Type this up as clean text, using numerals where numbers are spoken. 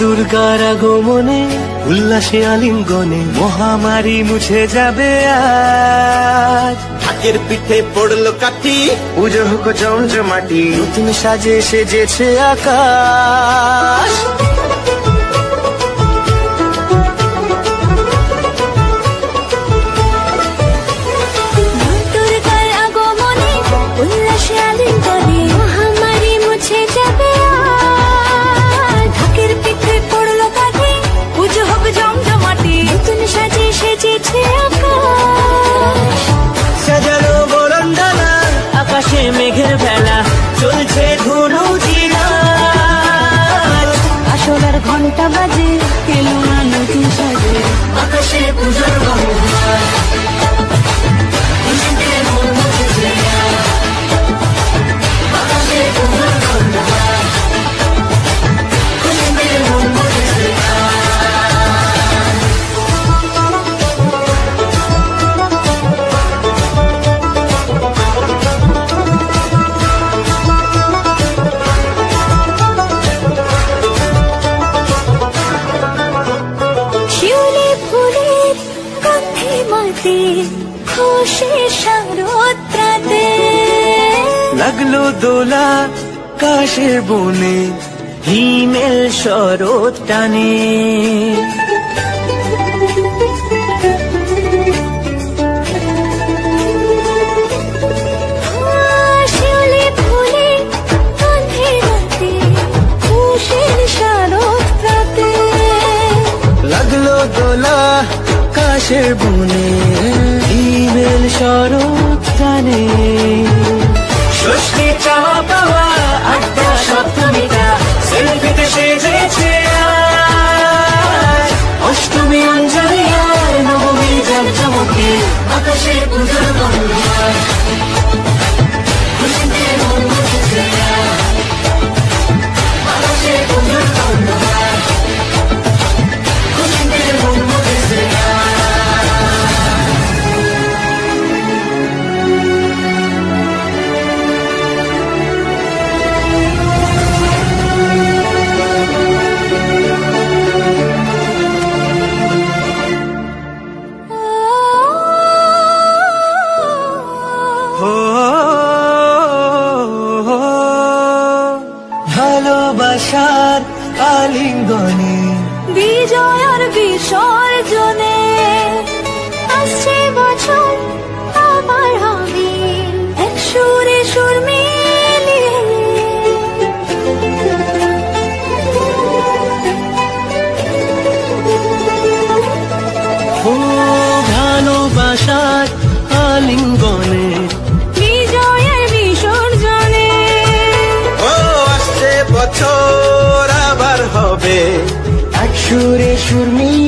দুর্গার আগমনে উল্লাসে আলিঙ্গনে মহামারী মুছে যাবে আজ। ঢাকের পিঠে পড়লো কাঠি, পুজো হোক জমজমাটি, নতুন সাজে সেজেছে আকাশ। সাজানো বরণডালা, আকাশে মেঘের ভেলা, চলছে ধনু চিরাজ। আসলার ঘন্টা বাজে, এলো না নতুন সাজে, আকাশে পুজোর বন্দনা, খুশিতে মন মুছেছে আজ। আকাশে পুজোর বন্দনা, খুশিতে মন মুছেছে আজ। লাগলো দোলা কাশের বনে, হিমেল শরৎ টানে। লাগলো দোলা কাশের বনে, হিমেল শরৎ টানে। ষষ্ঠী চাওয়া পাওয়া আড্ডা সপ্তমীটা, সেলফিতে সেজেছে আজ। অষ্টমী অঞ্জলি আর নবমী জাঁকজমকে, আকাশে পুজোর বন্দনা, খুশিতে মন মুছেছে আজ। আকাশে পুজোর বন্দনা, খুশিতে মন মুছেছে আজ। ভালোবাসার আলিঙ্গনে, বিজয় আর বিসর্জনে, আসছে বছর আবার হবে এক সুরে সুর মিলিয়ে। ও ভালোবাসার আলিঙ্গনে, বিজয় আর বিসর্জনে, ও আসছে বছর আবার হবে এক সুরে সুর মিলিয়ে।